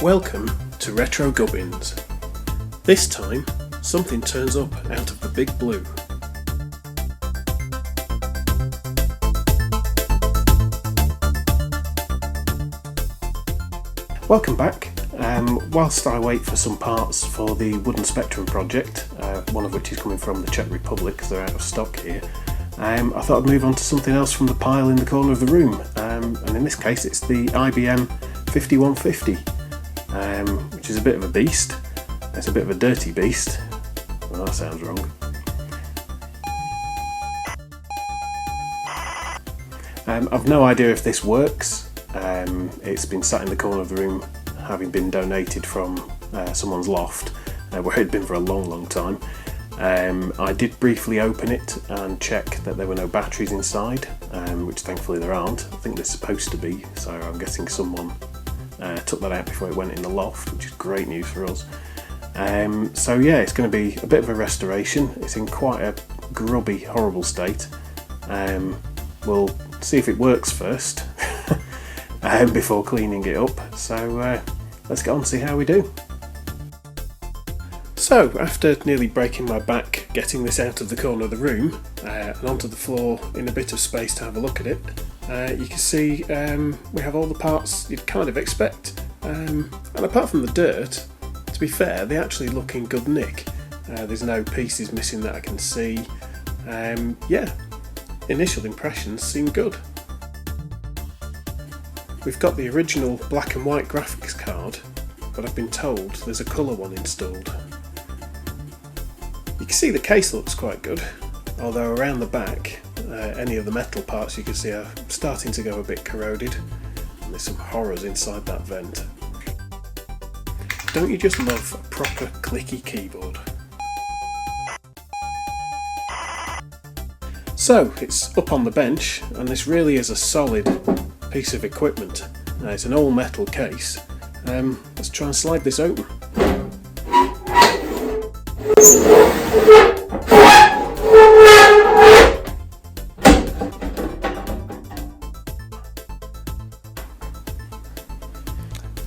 Welcome to Retro Gubbins. This time, something turns up out of the big blue. Welcome back. Whilst I wait for some parts for the Wooden Spectrum project, one of which is coming from the Czech Republic because they're out of stock here, I thought I'd move on to something else from the pile in the corner of the room, and in this case it's the IBM 5150, which is a bit of a beast. It's a bit of a dirty beast. Well, that sounds wrong. I've no idea if this works. It's been sat in the corner of the room having been donated from someone's loft, where it had been for a long time. I did briefly open it and check that there were no batteries inside, which thankfully there aren't. I think there's supposed to be, so I'm guessing someone took that out before it went in the loft, which is great news for us. So yeah, it's going to be a bit of a restoration. It's in quite a grubby, horrible state. We'll see if it works first before cleaning it up. So let's get on and see how we do. So, after nearly breaking my back getting this out of the corner of the room and onto the floor in a bit of space to have a look at it, you can see we have all the parts you'd kind of expect. And apart from the dirt, to be fair, they actually look in good nick. There's no pieces missing that I can see. Yeah, initial impressions seem good. We've got the original black and white graphics card, but I've been told there's a colour one installed. You can see the case looks quite good, although around the back, any of the metal parts you can see are starting to go a bit corroded, and there's some horrors inside that vent. Don't you just love a proper clicky keyboard? So, it's up on the bench, and this really is a solid piece of equipment. It's an all metal case. Let's try and slide this open.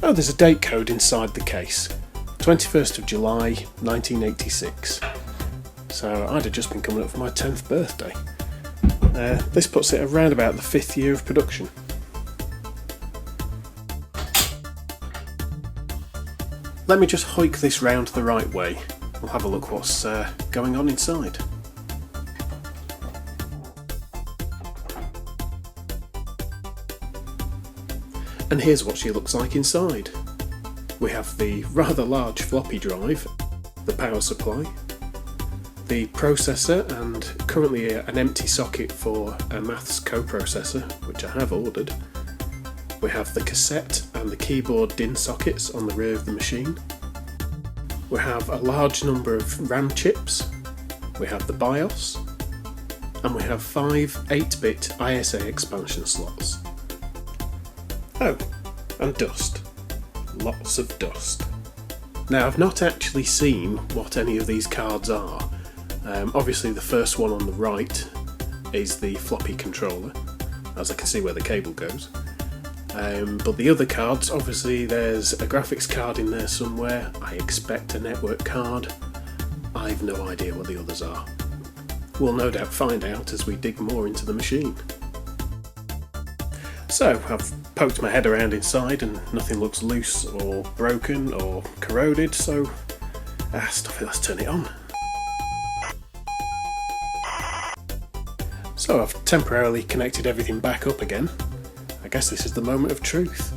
Oh, there's a date code inside the case. 21st of July 1986. So I'd have just been coming up for my 10th birthday. This puts it around about the 5th year of production. Let me just hoik this round the right way. We'll have a look what's going on inside. And here's what she looks like inside. We have the rather large floppy drive, the power supply, the processor, and currently an empty socket for a maths coprocessor, which I have ordered. We have the cassette and the keyboard DIN sockets on the rear of the machine. We have a large number of RAM chips. We have the BIOS, and we have 5 8-bit ISA expansion slots. Oh, and dust. Lots of dust. Now, I've not actually seen what any of these cards are. Obviously the first one on the right is the floppy controller, as I can see where the cable goes. But the other cards, obviously there's a graphics card in there somewhere. I expect a network card. I've no idea what the others are. We'll no doubt find out as we dig more into the machine. So, I've poked my head around inside and nothing looks loose or broken or corroded, so stuff it, let's turn it on. So I've temporarily connected everything back up again. I guess this is the moment of truth.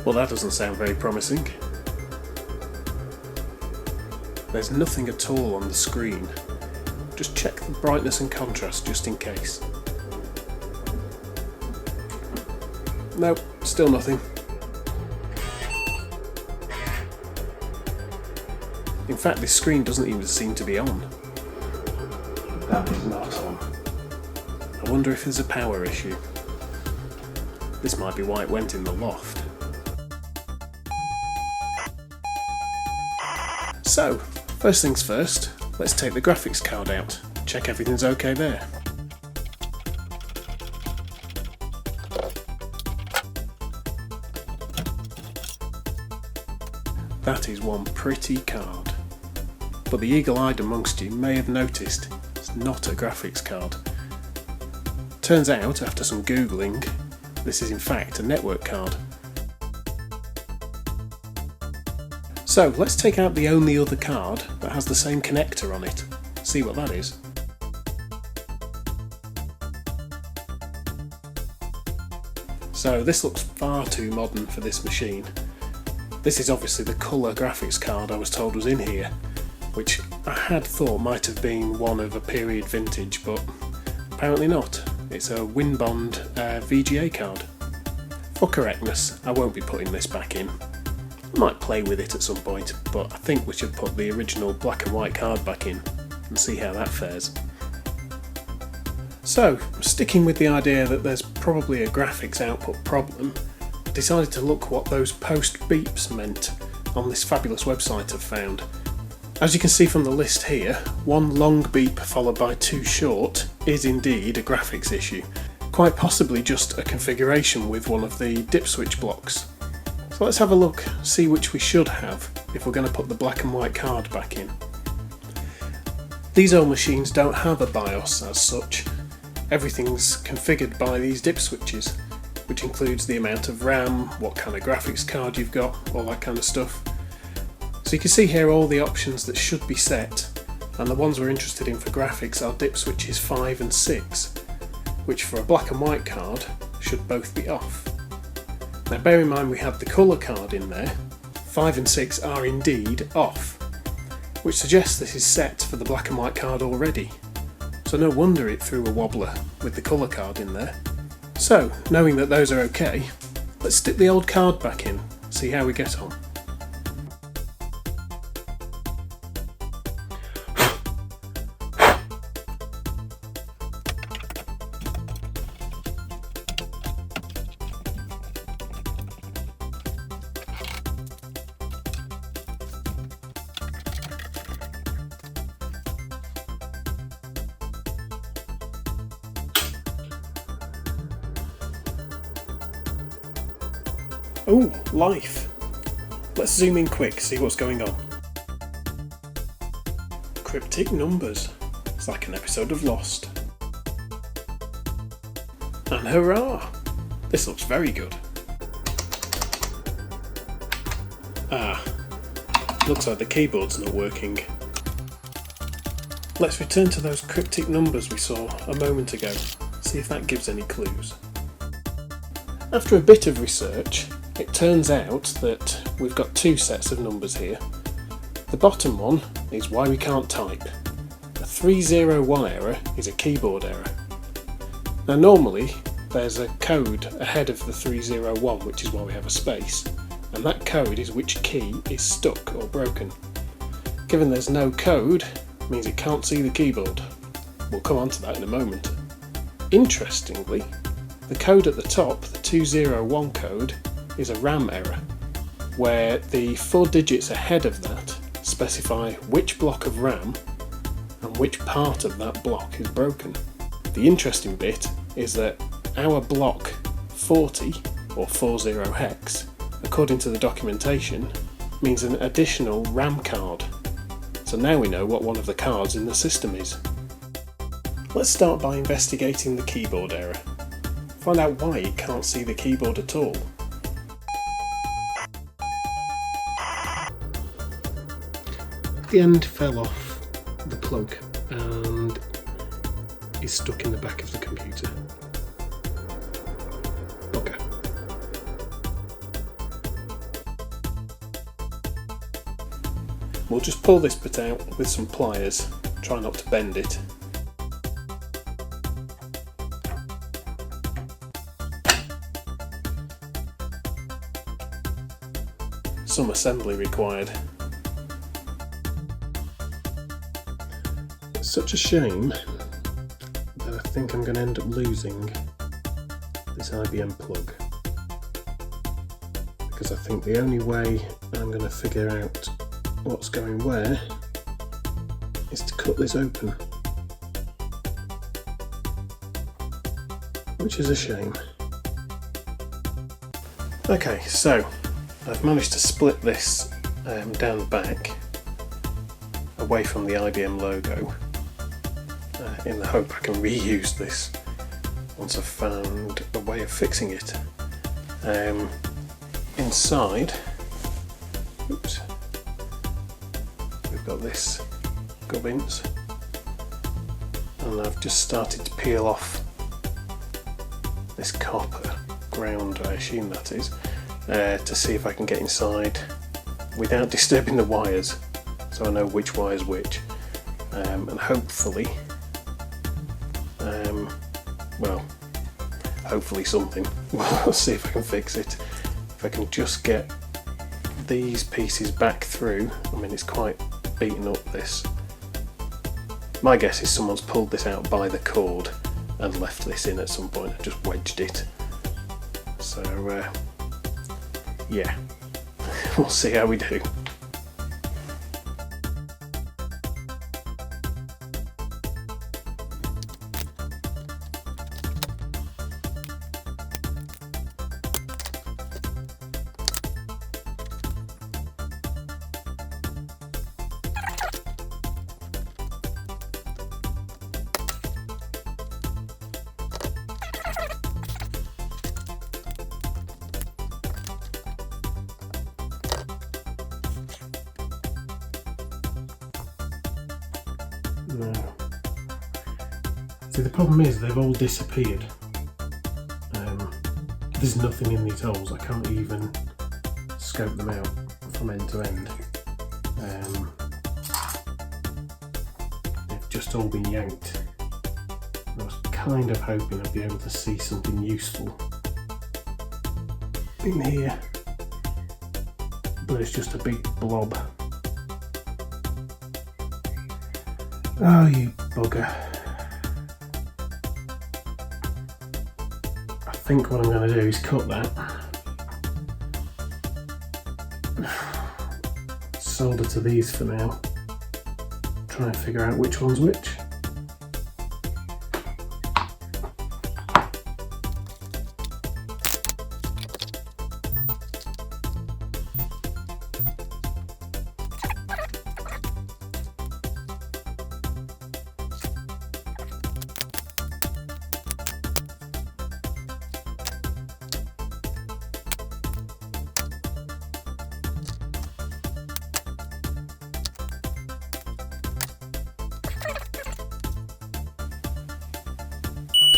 Well, that doesn't sound very promising. There's nothing at all on the screen. Just check the brightness and contrast just in case. Nope, still nothing. In fact, this screen doesn't even seem to be on. That is not on. I wonder if there's a power issue. This might be why it went in the loft. So, first things first, let's take the graphics card out. check everything's okay there. That is one pretty card, but the eagle-eyed amongst you may have noticed it's not a graphics card. Turns out, after some googling, this is in fact a network card. So let's take out the only other card that has the same connector on it, see what that is. So this looks far too modern for this machine. This is obviously the colour graphics card I was told was in here, which I had thought might have been one of a period vintage, but apparently not. It's a Winbond VGA card. For correctness, I won't be putting this back in. I might play with it at some point, but I think we should put the original black and white card back in and see how that fares. So, sticking with the idea that there's probably a graphics output problem, decided to look what those post beeps meant on this fabulous website I've found. As you can see from the list here, one long beep followed by two short is indeed a graphics issue, quite possibly just a configuration with one of the dip switch blocks. So let's have a look, see which we should have if we're going to put the black and white card back in. These old machines don't have a BIOS as such. Everything's configured by these dip switches, which includes the amount of RAM, what kind of graphics card you've got, all that kind of stuff. So you can see here all the options that should be set, and the ones we're interested in for graphics are dip switches 5 and 6, which for a black and white card should both be off. Now bear in mind we have the colour card in there, 5 and 6 are indeed off, which suggests this is set for the black and white card already. So no wonder it threw a wobbler with the colour card in there. So, knowing that those are okay, let's stick the old card back in, see how we get on. Oh, life! Let's zoom in quick, see what's going on. Cryptic numbers. It's like an episode of Lost. And hurrah! This looks very good. Looks like the keyboard's not working. Let's return to those cryptic numbers we saw a moment ago, see if that gives any clues. After a bit of research, it turns out that we've got two sets of numbers here. The bottom one is why we can't type. A 301 error is a keyboard error. Now normally there's a code ahead of the 301, which is why we have a space, and that code is which key is stuck or broken. Given there's no code, it means it can't see the keyboard. We'll come on to that in a moment. Interestingly, the code at the top, the 201 code, is a RAM error, where the 4 digits ahead of that specify which block of RAM and which part of that block is broken. The interesting bit is that our block 40, or 40 hex, according to the documentation, means an additional RAM card. So now we know what one of the cards in the system is. Let's start by investigating the keyboard error. Find out why it can't see the keyboard at all. The end fell off the plug and is stuck in the back of the computer. Okay. We'll just pull this bit out with some pliers, try not to bend it. Some assembly required. It's such a shame that I think I'm going to end up losing this IBM plug, because I think the only way I'm going to figure out what's going where is to cut this open. which is a shame. Okay, so I've managed to split this down the back away from the IBM logo in the hope I can reuse this once I've found a way of fixing it. Inside, oops, we've got this Gubbins, and I've just started to peel off this copper ground, I assume that is, to see if I can get inside without disturbing the wires, so I know which wire's which, and hopefully, well, hopefully something. We'll see if I can fix it. If I can just get these pieces back through. I mean, it's quite beaten up, this. My guess is someone's pulled this out by the cord and left this in at some point and just wedged it. So yeah, we'll see how we do. No. See, the problem is they've all disappeared. There's nothing in these holes. I can't even scope them out from end to end. They've just all been yanked. I was kind of hoping I'd be able to see something useful in here, but it's just a big blob. Oh, you bugger. I think what I'm going to do is cut that, solder to these for now, try and figure out which one's which.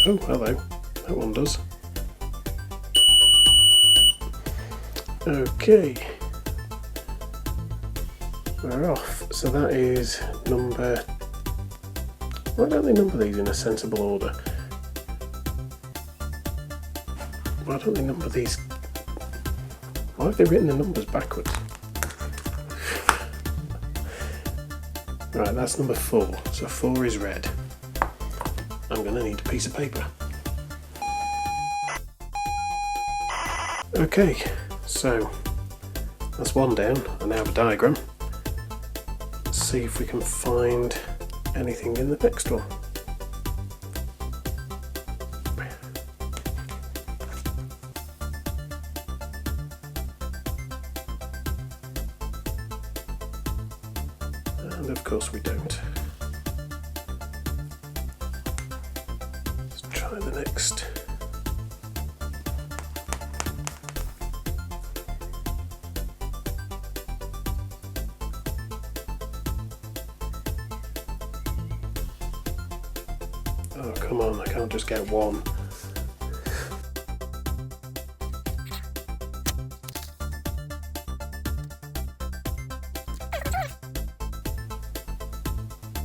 Oh, hello. That one does. Okay. We're off. So that is number... Why don't they number these in a sensible order? Why don't they number these... Why have they written the numbers backwards? Right, that's number 4. So 4 is red. I'm going to need a piece of paper. Okay, so that's one down. I now have a diagram. Let's see if we can find anything in the next one. And of course we don't. Try the next. Oh, come on, I can't just get one.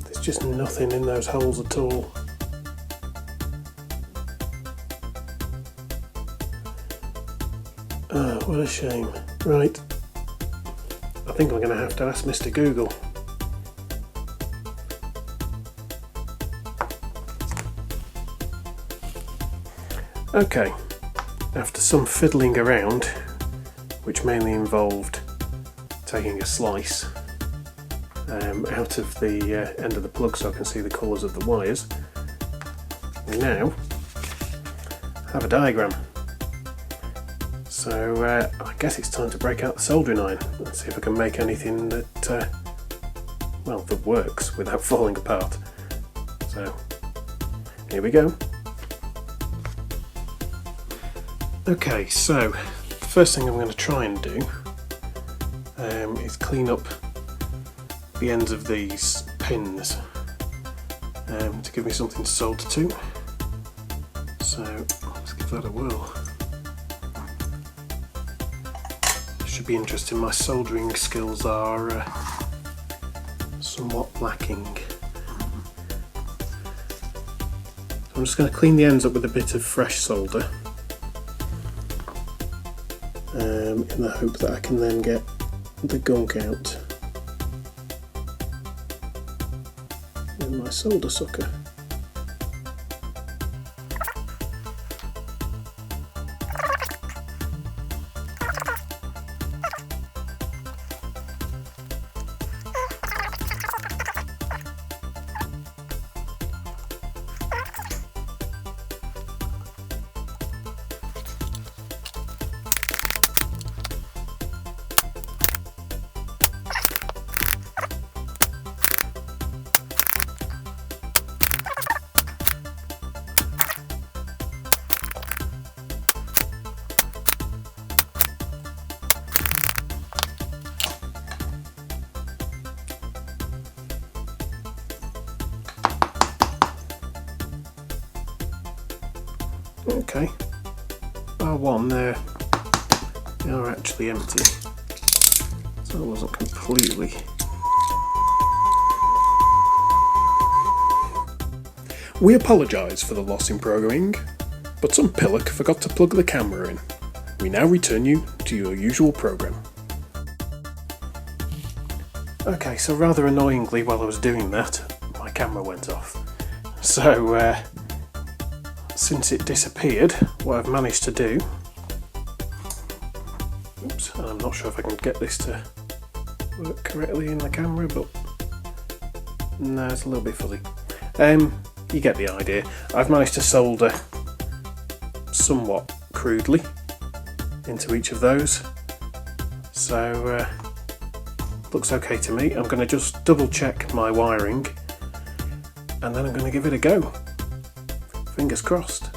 There's just nothing in those holes at all. Oh, what a shame. Right, I think I'm going to have to ask Mr. Google. Okay, after some fiddling around, which mainly involved taking a slice out of the end of the plug so I can see the colours of the wires, we now have a diagram. So I guess it's time to break out the soldering iron and see if I can make anything that, well, that works without falling apart. So here we go. Okay, so the first thing I'm going to try and do is clean up the ends of these pins to give me something to solder to. So let's give that a whirl. Should be interesting. My soldering skills are somewhat lacking. So I'm just going to clean the ends up with a bit of fresh solder in the hope that I can then get the gunk out with my solder sucker. Okay, bar one there, they are actually empty, so it wasn't completely. We apologise for the loss in programming, but some pillock forgot to plug the camera in. We now return you to your usual program. Okay, so rather annoyingly while I was doing that, my camera went off. So since it disappeared, what I've managed to do, oops, I'm not sure if I can get this to work correctly in the camera, but no, it's a little bit fuzzy. You get the idea. I've managed to solder somewhat crudely into each of those, so looks okay to me. I'm going to just double check my wiring and then I'm going to give it a go. Fingers crossed.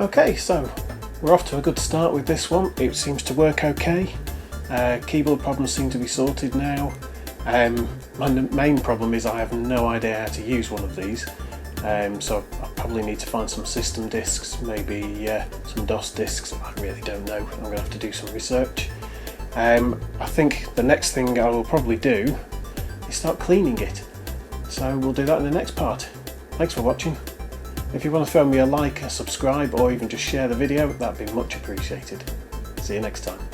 Okay, so we're off to a good start with this one. It seems to work okay. Keyboard problems seem to be sorted now. My main problem is I have no idea how to use one of these, so I probably need to find some system disks, maybe some DOS disks. I really don't know. I'm going to have to do some research. I think the next thing I will probably do is start cleaning it. So we'll do that in the next part. Thanks for watching. If you want to throw me a like, a subscribe, or even just share the video, that'd be much appreciated. See you next time.